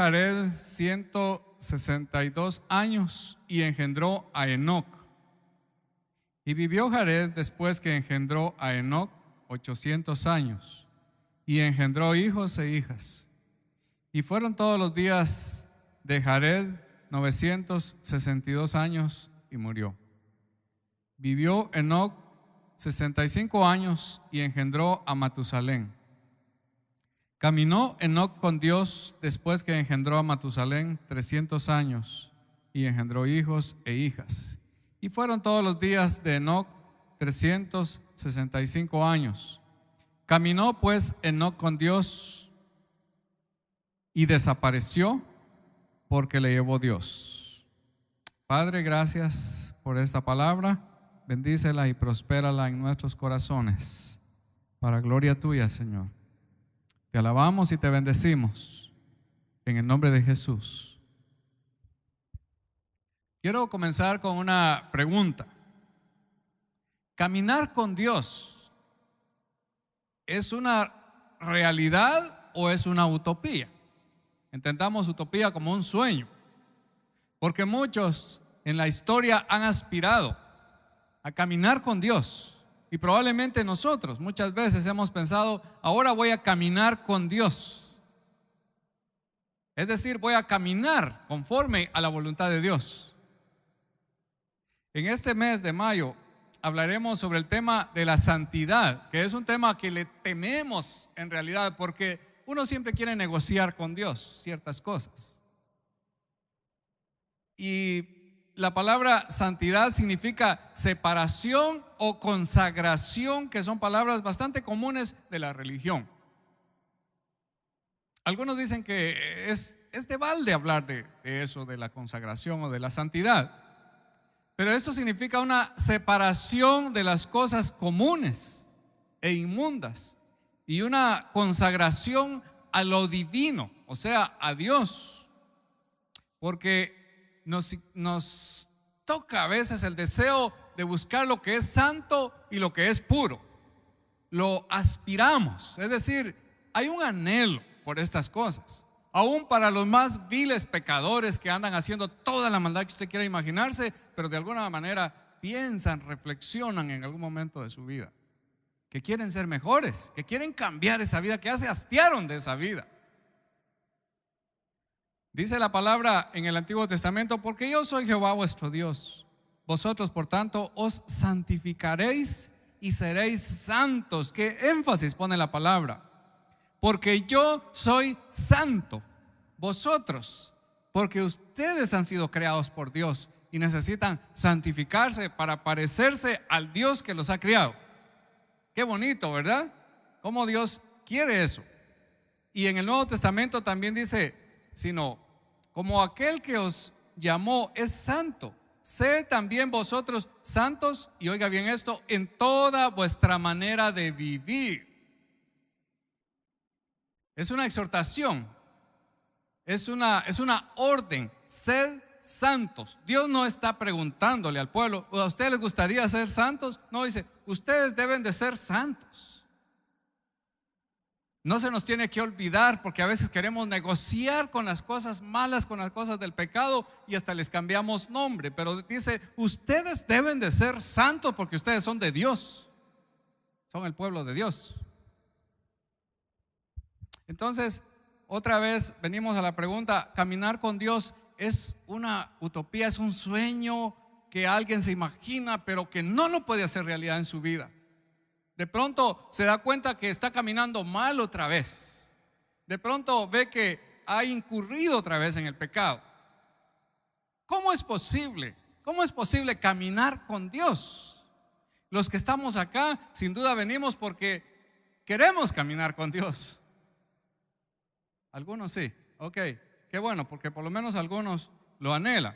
Jared 162 años y engendró a Enoc. Y vivió Jared después que engendró a Enoc 800 años y engendró hijos e hijas. Y fueron todos los días de Jared 962 años y murió. Vivió Enoc 65 años y engendró a Matusalén. Caminó Enoc con Dios después que engendró a Matusalén 300 años y engendró hijos e hijas. Y fueron todos los días de Enoc 365 años. Caminó pues Enoc con Dios y desapareció porque le llevó Dios. Padre, gracias por esta palabra. Bendícela y prospérala en nuestros corazones. Para gloria tuya, Señor. Te alabamos y te bendecimos en el nombre de Jesús. Quiero comenzar con una pregunta. ¿Caminar con Dios es una realidad o es una utopía? Entendamos utopía como un sueño, porque muchos en la historia han aspirado a caminar con Dios. Y probablemente nosotros muchas veces hemos pensado, ahora voy a caminar con Dios. Es decir, voy a caminar conforme a la voluntad de Dios. En este mes de mayo hablaremos sobre el tema de la santidad, que es un tema que le tememos en realidad, porque uno siempre quiere negociar con Dios ciertas cosas. Y la palabra santidad significa separación o consagración, que son palabras bastante comunes de la religión. Algunos dicen que es de balde hablar de eso, de la consagración o de la santidad. Pero esto significa una separación de las cosas comunes e inmundas y una consagración a lo divino, o sea, a Dios. Porque nos toca a veces el deseo de buscar lo que es santo y lo que es puro. Lo aspiramos, es decir, hay un anhelo por estas cosas. Aún para los más viles pecadores que andan haciendo toda la maldad que usted quiera imaginarse, pero de alguna manera piensan, reflexionan en algún momento de su vida, que quieren ser mejores, que quieren cambiar esa vida, que ya se hastiaron de esa vida. Dice la palabra en el Antiguo Testamento, porque yo soy Jehová vuestro Dios. Vosotros, por tanto, os santificaréis y seréis santos. ¿Qué énfasis pone la palabra? Porque yo soy santo. Vosotros, porque ustedes han sido creados por Dios y necesitan santificarse para parecerse al Dios que los ha creado. Qué bonito, ¿verdad? Cómo Dios quiere eso. Y en el Nuevo Testamento también dice, sino como aquel que os llamó es santo, sed también vosotros santos, y oiga bien esto, en toda vuestra manera de vivir. Es una exhortación, es una orden, sed santos. Dios no está preguntándole al pueblo, ¿a ustedes les gustaría ser santos? No, dice, ustedes deben de ser santos. No se nos tiene que olvidar, porque a veces queremos negociar con las cosas malas, con las cosas del pecado, y hasta les cambiamos nombre. Pero dice, ustedes deben de ser santos porque ustedes son de Dios, son el pueblo de Dios. Entonces, otra vez venimos a la pregunta, ¿caminar con Dios es una utopía, es un sueño que alguien se imagina, pero que no lo puede hacer realidad en su vida? De pronto se da cuenta que está caminando mal otra vez. De pronto ve que ha incurrido otra vez en el pecado. ¿Cómo es posible? ¿Cómo es posible caminar con Dios? Los que estamos acá, sin duda venimos porque queremos caminar con Dios. Algunos sí, ok, qué bueno, porque por lo menos algunos lo anhelan.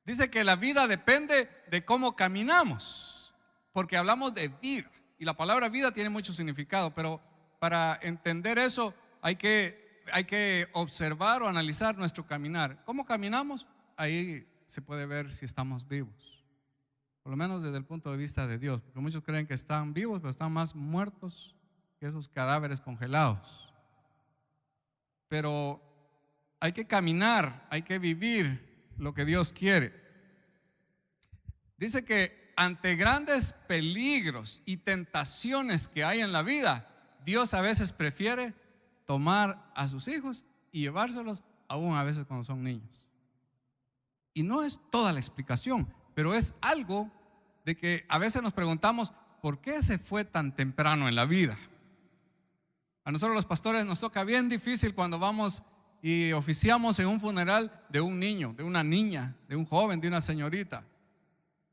Dice que la vida depende de cómo caminamos, porque hablamos de vida y la palabra vida tiene mucho significado, pero para entender eso hay que observar o analizar nuestro caminar. ¿Cómo caminamos? Ahí se puede ver si estamos vivos, por lo menos desde el punto de vista de Dios, porque muchos creen que están vivos, pero están más muertos que esos cadáveres congelados. Pero hay que caminar, hay que vivir lo que Dios quiere. Dice que ante grandes peligros y tentaciones que hay en la vida, Dios a veces prefiere tomar a sus hijos y llevárselos, aún a veces cuando son niños. Y no es toda la explicación, pero es algo de que a veces nos preguntamos, ¿por qué se fue tan temprano en la vida? A nosotros los pastores nos toca bien difícil cuando vamos y oficiamos en un funeral de un niño, de una niña, de un joven, de una señorita.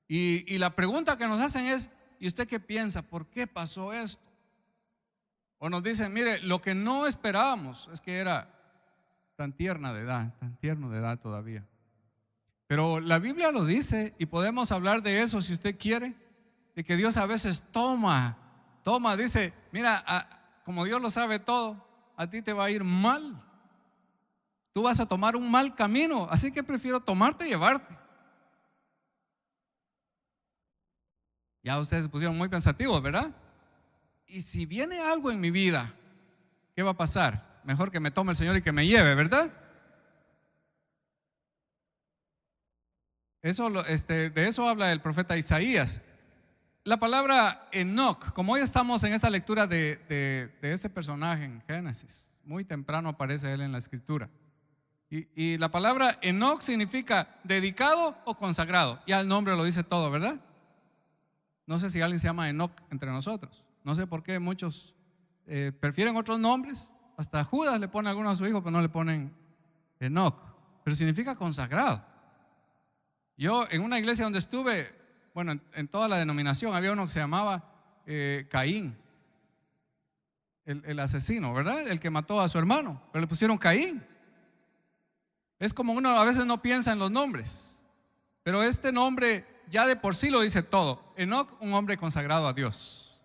Y la pregunta que nos hacen es, ¿y usted qué piensa? ¿Por qué pasó esto? O nos dicen, mire, lo que no esperábamos es que era tan tierna de edad, tan tierno de edad todavía. Pero la Biblia lo dice y podemos hablar de eso si usted quiere, de que Dios a veces toma, dice, mira, como Dios lo sabe todo, a ti te va a ir mal. Tú vas a tomar un mal camino, así que prefiero tomarte y llevarte. Ya ustedes se pusieron muy pensativos, ¿verdad? Y si viene algo en mi vida, ¿qué va a pasar? Mejor que me tome el Señor y que me lleve, ¿verdad? De eso habla el profeta Isaías. La palabra Enoc, como hoy estamos en esta lectura de este personaje en Génesis, muy temprano aparece él en la escritura. Y la palabra Enoc significa dedicado o consagrado. Ya el nombre lo dice todo, ¿verdad? No sé si alguien se llama Enoc entre nosotros. No sé por qué muchos prefieren otros nombres. Hasta Judas le pone alguno a su hijo, pero no le ponen Enoc. Pero significa consagrado. Yo en una iglesia donde estuve, bueno, en toda la denominación, había uno que se llamaba Caín, el asesino, ¿verdad? El que mató a su hermano, pero le pusieron Caín. Es como uno a veces no piensa en los nombres, pero este nombre ya de por sí lo dice todo. Enoc, un hombre consagrado a Dios.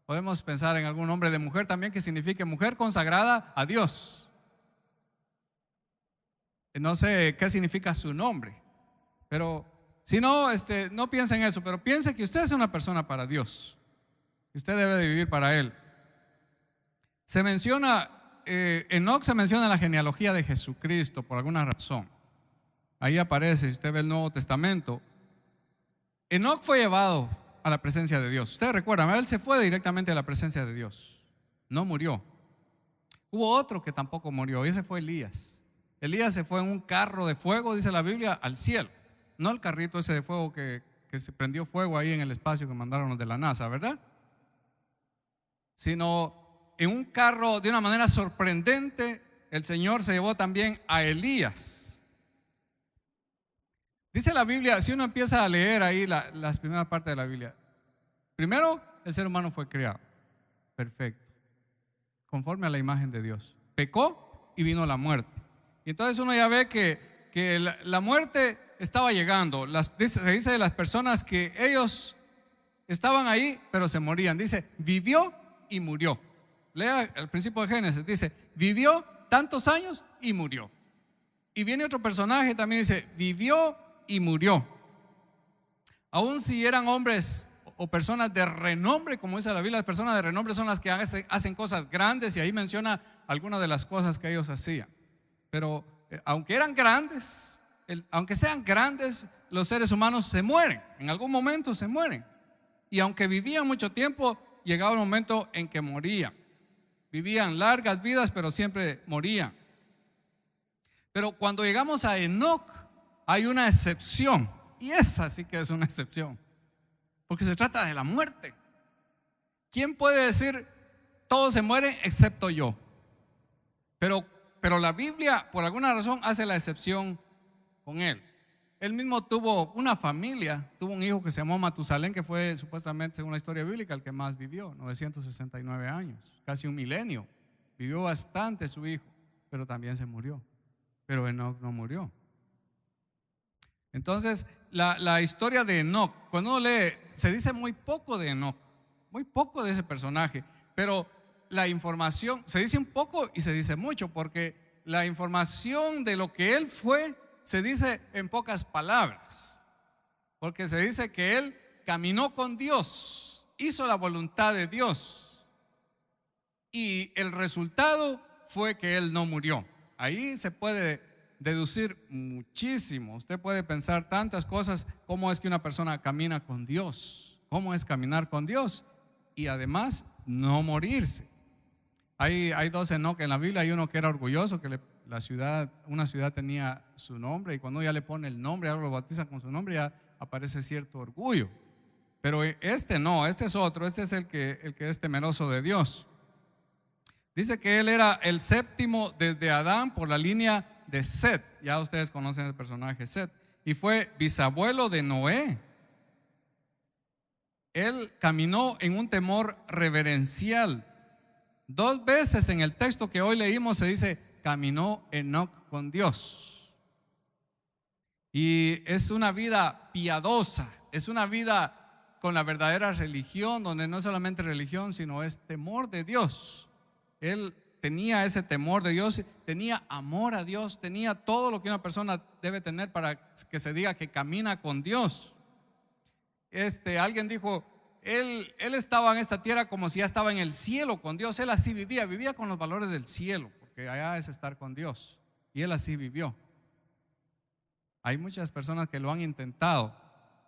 Podemos pensar en algún nombre de mujer también que signifique mujer consagrada a Dios. No sé qué significa su nombre, pero si no, no piense en eso, pero piense que usted es una persona para Dios. Usted debe de vivir para Él. Se menciona, Enoc se menciona en la genealogía de Jesucristo por alguna razón. Ahí aparece, si usted ve el Nuevo Testamento. Enoc fue llevado a la presencia de Dios. Usted recuerda, él se fue directamente a la presencia de Dios. No murió. Hubo otro que tampoco murió, y ese fue Elías. Elías se fue en un carro de fuego, dice la Biblia, al cielo. No el carrito ese de fuego que se prendió fuego ahí en el espacio que mandaron los de la NASA, ¿verdad? Sino en un carro de una manera sorprendente, el Señor se llevó también a Elías. Dice la Biblia, si uno empieza a leer ahí las primeras partes de la Biblia, primero el ser humano fue creado, perfecto, conforme a la imagen de Dios. Pecó y vino la muerte. Y entonces uno ya ve que la muerte estaba llegando. Se dice de las personas que ellos estaban ahí, pero se morían. Dice, vivió y murió. Lea el principio de Génesis, dice, vivió tantos años y murió. Y viene otro personaje también, dice, vivió y murió. Aun si eran hombres o personas de renombre, como dice la Biblia, las personas de renombre son las que hacen cosas grandes, y ahí menciona algunas de las cosas que ellos hacían. Pero aunque eran grandes, aunque sean grandes, los seres humanos se mueren, en algún momento se mueren. Y aunque vivían mucho tiempo, llegaba el momento en que morían. Vivían largas vidas, pero siempre morían. Pero cuando llegamos a Enoc, hay una excepción, y esa sí que es una excepción, porque se trata de la muerte. ¿Quién puede decir todos se mueren excepto yo? Pero la Biblia por alguna razón hace la excepción con él. Él mismo tuvo una familia, tuvo un hijo que se llamó Matusalén, que fue supuestamente, según la historia bíblica, el que más vivió, 969 años, casi un milenio. Vivió bastante su hijo, pero también se murió. Pero Enoc no murió. Entonces, la historia de Enoc, cuando uno lee, se dice muy poco de Enoc, muy poco de ese personaje, pero la información, se dice un poco y se dice mucho, porque la información de lo que él fue, se dice en pocas palabras, porque se dice que él caminó con Dios, hizo la voluntad de Dios, y el resultado fue que él no murió. ahí se puede deducir muchísimo. Usted puede pensar tantas cosas, cómo es que una persona camina con Dios, cómo es caminar con Dios y además no morirse. Hay dos Enoc en la Biblia. Hay uno que era orgulloso, que una ciudad tenía su nombre, y cuando ya le pone el nombre, ahora lo bautizan con su nombre, ya aparece cierto orgullo. Pero este no, este es otro, este es el que es temeroso de Dios. Dice que él era el séptimo desde Adán por la línea de Set. Ya ustedes conocen el personaje Set. Y fue bisabuelo de Noé. Él caminó en un temor reverencial. 2 veces en el texto que hoy leímos se dice, caminó Enoc con Dios. Y es una vida piadosa, es una vida con la verdadera religión, donde no es solamente religión, sino es temor de Dios. Él tenía ese temor de Dios, tenía amor a Dios, tenía todo lo que una persona debe tener para que se diga que camina con Dios. Alguien dijo, él estaba en esta tierra como si ya estaba en el cielo con Dios. Él así vivía con los valores del cielo, porque allá es estar con Dios. Y él así vivió. Hay muchas personas que lo han intentado,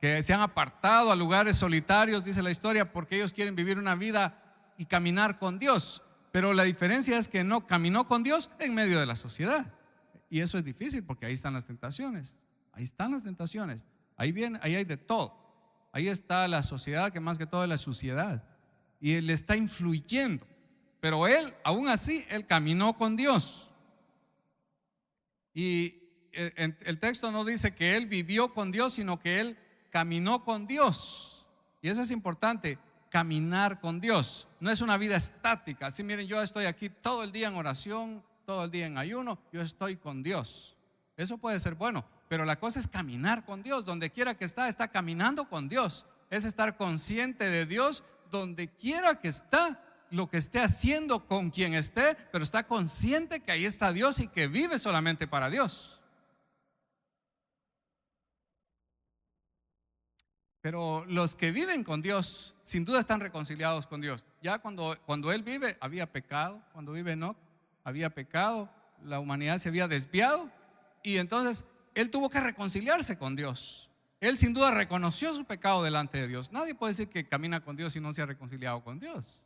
que se han apartado a lugares solitarios, dice la historia, porque ellos quieren vivir una vida y caminar con Dios. Pero la diferencia es que no caminó con Dios en medio de la sociedad. Y eso es difícil porque ahí están las tentaciones. Ahí están las tentaciones. Ahí hay de todo. Ahí está la sociedad, que más que todo es la suciedad. Y él está influyendo. Pero él, aún así, él caminó con Dios. Y el texto no dice que él vivió con Dios, sino que él caminó con Dios. Y eso es importante, caminar con Dios. No es una vida estática. Así, miren, yo estoy aquí todo el día en oración, todo el día en ayuno, yo estoy con Dios. Eso puede ser bueno, pero la cosa es caminar con Dios. Donde quiera que está caminando con Dios. Es estar consciente de Dios donde quiera que está, lo que esté haciendo, con quien esté, pero está consciente que ahí está Dios y que vive solamente para Dios. Pero los que viven con Dios, sin duda están reconciliados con Dios. Ya cuando él vive, había pecado. Cuando vive Enoc, había pecado. La humanidad se había desviado. Y entonces él tuvo que reconciliarse con Dios. Él sin duda reconoció su pecado delante de Dios. Nadie puede decir que camina con Dios si no se ha reconciliado con Dios.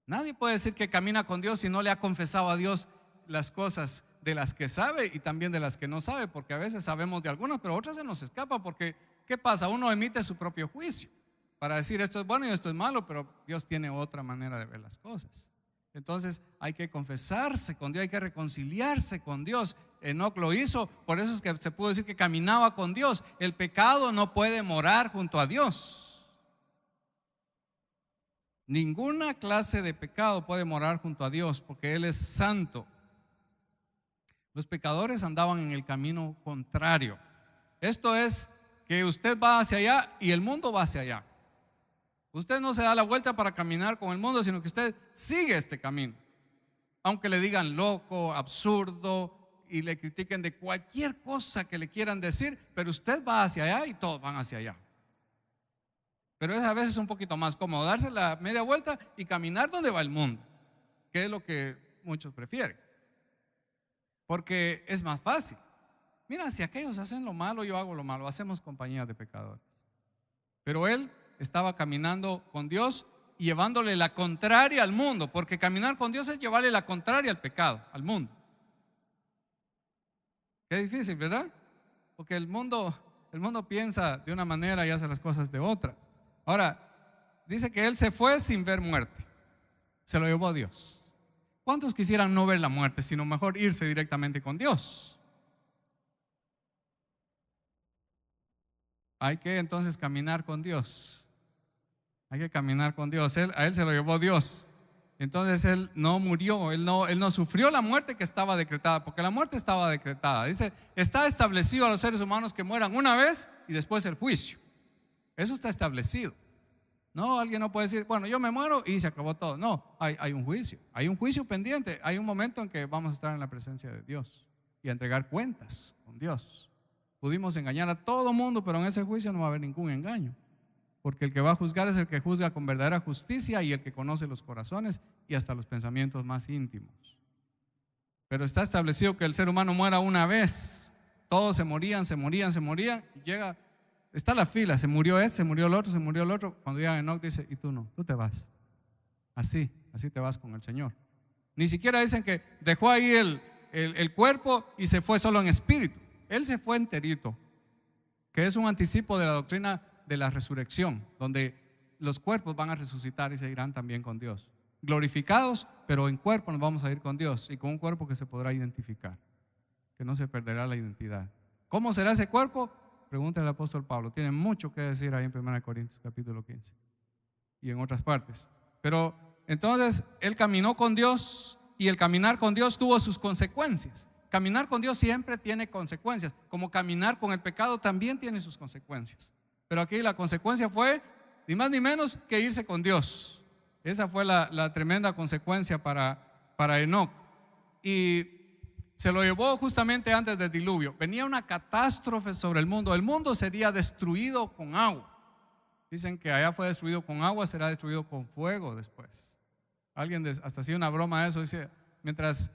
Nadie puede decir que camina con Dios si no le ha confesado a Dios las cosas de las que sabe y también de las que no sabe, porque a veces sabemos de algunas, pero otras se nos escapa. Porque ¿qué pasa? Uno emite su propio juicio para decir esto es bueno y esto es malo, pero Dios tiene otra manera de ver las cosas. Entonces hay que confesarse con Dios, hay que reconciliarse con Dios. Enoc lo hizo, por eso es que se pudo decir que caminaba con Dios. El pecado no puede morar junto a Dios. Ninguna clase de pecado puede morar junto a Dios, porque Él es santo. Los pecadores andaban en el camino contrario. Esto es que usted va hacia allá y el mundo va hacia allá. Usted no se da la vuelta para caminar con el mundo, sino que usted sigue este camino. Aunque le digan loco, absurdo y le critiquen de cualquier cosa que le quieran decir, pero usted va hacia allá y todos van hacia allá. Pero es a veces un poquito más cómodo darse la media vuelta y caminar donde va el mundo, que es lo que muchos prefieren, porque es más fácil. Mira, si aquellos hacen lo malo, yo hago lo malo. Hacemos compañía de pecadores. Pero él estaba caminando con Dios y llevándole la contraria al mundo, porque caminar con Dios es llevarle la contraria al pecado, al mundo. Qué difícil, ¿verdad? Porque el mundo piensa de una manera y hace las cosas de otra. Ahora, dice que él se fue sin ver muerte. Se lo llevó Dios. ¿Cuántos quisieran no ver la muerte, sino mejor irse directamente con Dios? Hay que entonces caminar con Dios. Hay que caminar con Dios. A él se lo llevó Dios. Entonces él no murió, él no sufrió la muerte que estaba decretada, porque la muerte estaba decretada. Dice, está establecido a los seres humanos que mueran una vez y después el juicio. Eso está establecido. No, alguien no puede decir, bueno, yo me muero y se acabó todo. No, hay un juicio pendiente. Hay un momento en que vamos a estar en la presencia de Dios y a entregar cuentas con Dios. Pudimos engañar a todo mundo, pero en ese juicio no va a haber ningún engaño, porque el que va a juzgar es el que juzga con verdadera justicia y el que conoce los corazones y hasta los pensamientos más íntimos. Pero está establecido que el ser humano muera una vez. Todos se morían, y llega, está la fila, se murió este, se murió el otro, se murió el otro. Cuando llega Enoc dice, y tú no, tú te vas. Así te vas con el Señor. Ni siquiera dicen que dejó ahí el cuerpo y se fue solo en espíritu. Él se fue enterito, que es un anticipo de la doctrina de la resurrección, donde los cuerpos van a resucitar y se irán también con Dios. Glorificados, pero en cuerpo nos vamos a ir con Dios y con un cuerpo que se podrá identificar, que no se perderá la identidad. ¿Cómo será ese cuerpo? Pregúntale al apóstol Pablo. Tiene mucho que decir ahí en 1 Corintios capítulo 15 y en otras partes. Pero entonces él caminó con Dios y el caminar con Dios tuvo sus consecuencias. Caminar con Dios siempre tiene consecuencias, como caminar con el pecado también tiene sus consecuencias. Pero aquí la consecuencia fue ni más ni menos que irse con Dios. Esa fue la tremenda consecuencia para Enoc. Y se lo llevó justamente antes del diluvio. Venía una catástrofe sobre el mundo. El mundo sería destruido con agua. Dicen que allá fue destruido con agua, será destruido con fuego después. Alguien hasta hacía una broma de eso. Dice, mientras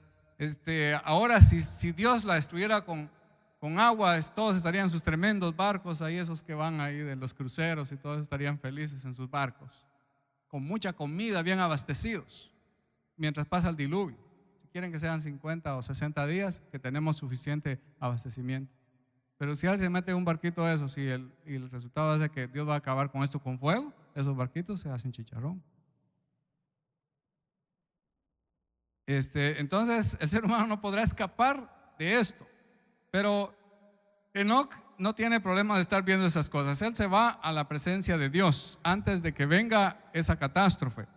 ahora si Dios la destruyera con agua, todos estarían en sus tremendos barcos, ahí esos que van ahí de los cruceros y todos estarían felices en sus barcos, con mucha comida, bien abastecidos, mientras pasa el diluvio. Si quieren que sean 50 o 60 días, que tenemos suficiente abastecimiento. Pero si alguien se mete en un barquito de esos y el resultado es de que Dios va a acabar con esto con fuego, esos barquitos se hacen chicharrón. Entonces el ser humano no podrá escapar de esto. Pero Enoc no tiene problema de estar viendo esas cosas. Él se va a la presencia de Dios antes de que venga esa catástrofe.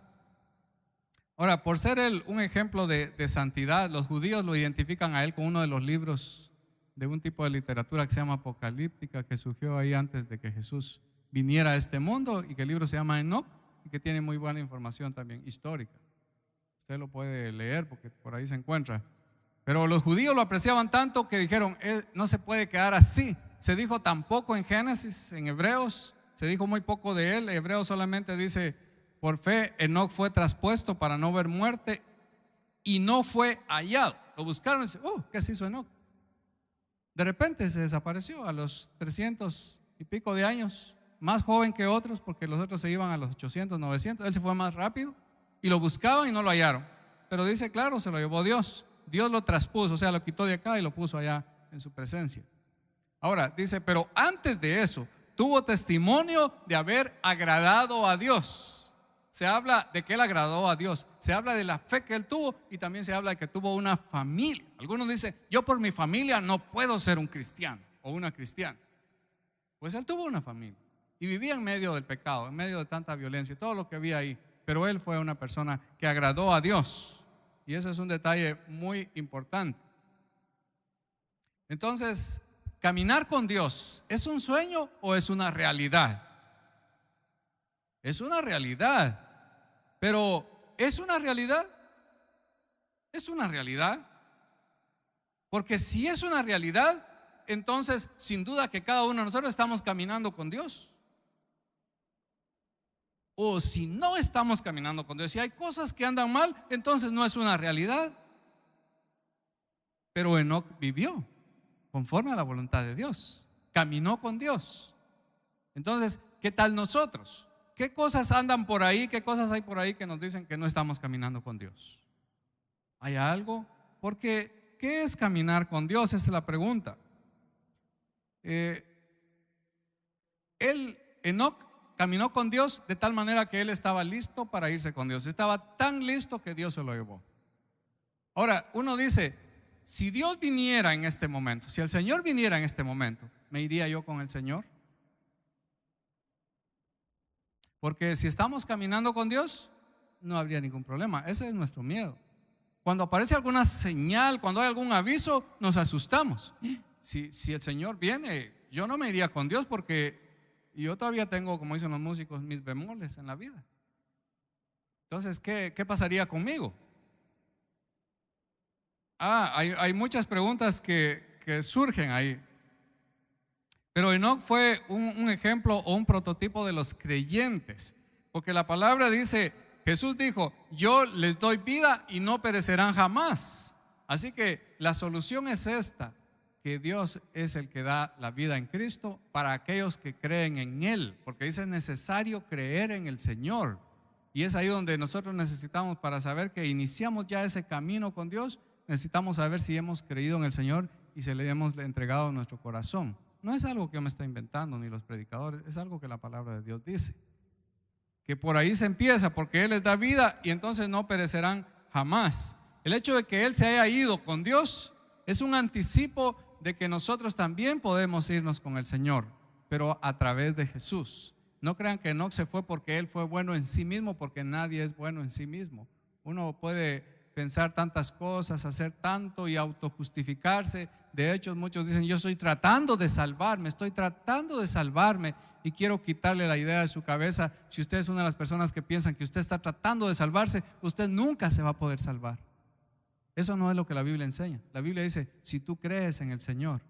Ahora, por ser él un ejemplo de santidad, los judíos lo identifican a él con uno de los libros de un tipo de literatura que se llama apocalíptica, que surgió ahí antes de que Jesús viniera a este mundo, y que el libro se llama Enoc y que tiene muy buena información también histórica. Usted lo puede leer porque por ahí se encuentra. Pero los judíos lo apreciaban tanto que dijeron, no se puede quedar así. Se dijo tan poco en Génesis, en Hebreos, se dijo muy poco de él. Hebreos solamente dice, por fe Enoc fue traspuesto para no ver muerte y no fue hallado. Lo buscaron y dicen, ¿qué se hizo Enoc? De repente se desapareció a los 300 y pico de años, más joven que otros, porque los otros se iban a los 800, 900. Él se fue más rápido y lo buscaban y no lo hallaron. Pero dice, claro, se lo llevó Dios. Dios lo traspuso, o sea, lo quitó de acá y lo puso allá en su presencia. Ahora, dice, pero antes de eso, tuvo testimonio de haber agradado a Dios. Se habla de que él agradó a Dios. Se habla de la fe que él tuvo y también se habla de que tuvo una familia. Algunos dicen, yo por mi familia no puedo ser un cristiano o una cristiana. Pues él tuvo una familia y vivía en medio del pecado, en medio de tanta violencia y todo lo que había ahí. Pero él fue una persona que agradó a Dios. Y ese es un detalle muy importante. Entonces, caminar con Dios, ¿es un sueño o es una realidad? Es una realidad. Pero, ¿es una realidad? Es una realidad. Porque si es una realidad, entonces sin duda que cada uno de nosotros estamos caminando con Dios. O si no estamos caminando con Dios, si hay cosas que andan mal, entonces no es una realidad. Pero Enoc vivió conforme a la voluntad de Dios, caminó con Dios. Entonces, ¿qué tal nosotros? ¿Qué cosas andan por ahí? ¿Qué cosas hay por ahí que nos dicen que no estamos caminando con Dios? ¿Hay algo? Porque, ¿qué es caminar con Dios? Esa es la pregunta. Enoc caminó con Dios de tal manera que él estaba listo para irse con Dios. Estaba tan listo que Dios se lo llevó. Ahora, uno dice, si Dios viniera en este momento, si el Señor viniera en este momento, ¿me iría yo con el Señor? Porque si estamos caminando con Dios, no habría ningún problema. Ese es nuestro miedo. Cuando aparece alguna señal, cuando hay algún aviso, nos asustamos. Si el Señor viene, yo no me iría con Dios porque yo todavía tengo, como dicen los músicos, mis bemoles en la vida. Entonces, ¿qué pasaría conmigo? Hay muchas preguntas que surgen ahí. Pero Enoc fue un ejemplo o un prototipo de los creyentes, porque la palabra dice, Jesús dijo, yo les doy vida y no perecerán jamás. Así que la solución es esta, que Dios es el que da la vida en Cristo para aquellos que creen en Él, porque dice es necesario creer en el Señor. Y es ahí donde nosotros necesitamos, para saber que iniciamos ya ese camino con Dios, necesitamos saber si hemos creído en el Señor y si le hemos entregado nuestro corazón. No es algo que yo me estoy inventando ni los predicadores, es algo que la palabra de Dios dice. Que por ahí se empieza, porque Él les da vida y entonces no perecerán jamás. El hecho de que Él se haya ido con Dios es un anticipo de que nosotros también podemos irnos con el Señor, pero a través de Jesús. No crean que Enoc se fue porque él fue bueno en sí mismo, porque nadie es bueno en sí mismo. Uno puede pensar tantas cosas, hacer tanto y autojustificarse. De hecho, muchos dicen, yo estoy tratando de salvarme, y quiero quitarle la idea de su cabeza. Si usted es una de las personas que piensan que usted está tratando de salvarse, usted nunca se va a poder salvar. Eso no es lo que la Biblia enseña. La Biblia dice, si tú crees en el Señor,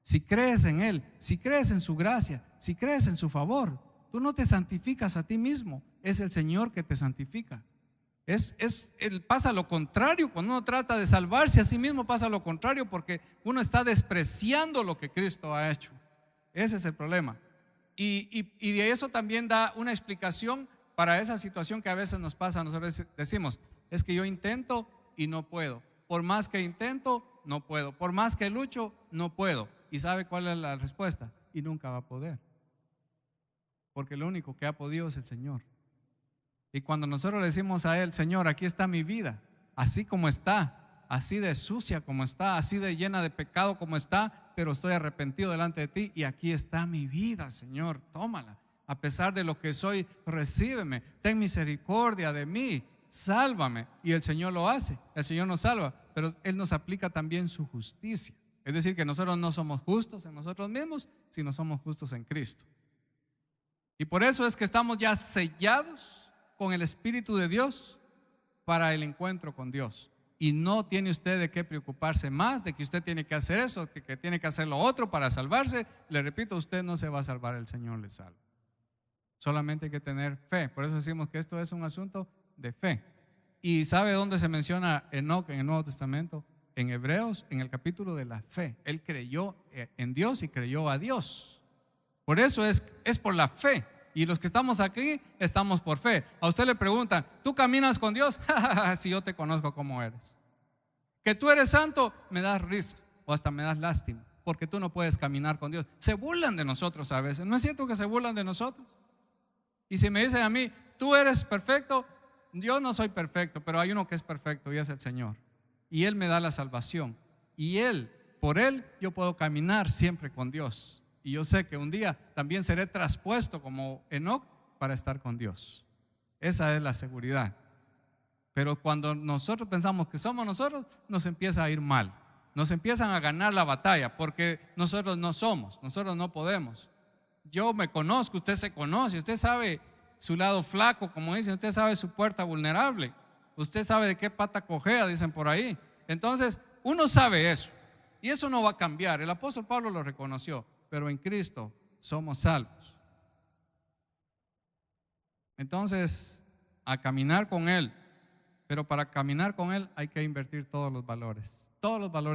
si crees en Él, si crees en su gracia, si crees en su favor, tú no te santificas a ti mismo, es el Señor que te santifica. Pasa lo contrario. Cuando uno trata de salvarse a sí mismo, pasa lo contrario, porque uno está despreciando lo que Cristo ha hecho. Ese es el problema. Y de eso también da una explicación para esa situación que a veces nos pasa. Nosotros decimos, es que yo intento y no puedo. Por más que intento, no puedo. Por más que lucho, no puedo. ¿Y sabe cuál es la respuesta? Y nunca va a poder. Porque lo único que ha podido es el Señor. Y cuando nosotros le decimos a Él, Señor, aquí está mi vida, así como está, así de sucia como está, así de llena de pecado como está, pero estoy arrepentido delante de ti y aquí está mi vida, Señor, tómala. A pesar de lo que soy, recíbeme, ten misericordia de mí, sálvame. Y el Señor lo hace, el Señor nos salva, pero Él nos aplica también su justicia. Es decir, que nosotros no somos justos en nosotros mismos, sino somos justos en Cristo. Y por eso es que estamos ya sellados con el Espíritu de Dios para el encuentro con Dios. Y no tiene usted de qué preocuparse más de que usted tiene que hacer eso, que tiene que hacer lo otro para salvarse. Le repito, usted no se va a salvar, el Señor le salva. Solamente hay que tener fe. Por eso decimos que esto es un asunto de fe. ¿Y sabe dónde se menciona Enoc en el Nuevo Testamento? En Hebreos, en el capítulo de la fe. Él creyó en Dios y creyó a Dios. Por eso es por la fe. Y los que estamos aquí, estamos por fe. A usted le preguntan, ¿tú caminas con Dios? Si yo te conozco como eres. Que tú eres santo, me das risa o hasta me das lástima, porque tú no puedes caminar con Dios. Se burlan de nosotros a veces. ¿No es cierto que se burlan de nosotros? Y si me dicen a mí, tú eres perfecto, yo no soy perfecto, pero hay uno que es perfecto y es el Señor. Y Él me da la salvación. Y por Él, yo puedo caminar siempre con Dios. Y yo sé que un día también seré traspuesto como Enoc para estar con Dios. Esa es la seguridad. Pero cuando nosotros pensamos que somos nosotros, nos empieza a ir mal. Nos empiezan a ganar la batalla porque nosotros no somos, nosotros no podemos. Yo me conozco, usted se conoce, usted sabe su lado flaco, como dicen, usted sabe su puerta vulnerable, usted sabe de qué pata cojea, dicen por ahí. Entonces, uno sabe eso y eso no va a cambiar. El apóstol Pablo lo reconoció. Pero en Cristo somos salvos. Entonces, a caminar con Él. Pero para caminar con Él hay que invertir todos los valores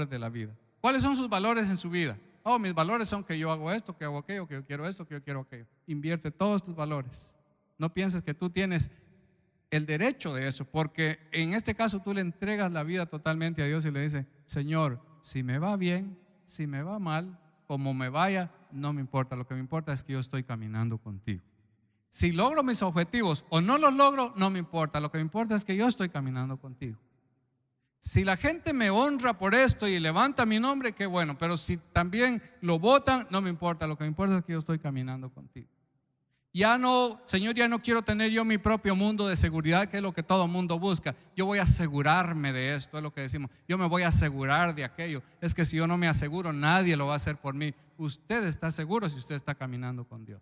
de la vida. ¿Cuáles son sus valores en su vida? Oh, mis valores son que yo hago esto, que hago aquello, que yo quiero esto, que yo quiero aquello. Invierte todos tus valores. No pienses que tú tienes el derecho de eso, porque en este caso tú le entregas la vida totalmente a Dios y le dices, Señor, si me va bien, si me va mal, como me vaya, no me importa. Lo que me importa es que yo estoy caminando contigo. Si logro mis objetivos o no los logro, no me importa. Lo que me importa es que yo estoy caminando contigo. Si la gente me honra por esto y levanta mi nombre, qué bueno. Pero si también lo votan, no me importa. Lo que me importa es que yo estoy caminando contigo. Ya no, Señor, ya no quiero tener yo mi propio mundo de seguridad, que es lo que todo mundo busca. Yo voy a asegurarme de esto, es lo que decimos. Yo me voy a asegurar de aquello. Es que si yo no me aseguro, nadie lo va a hacer por mí. Usted está seguro si usted está caminando con Dios.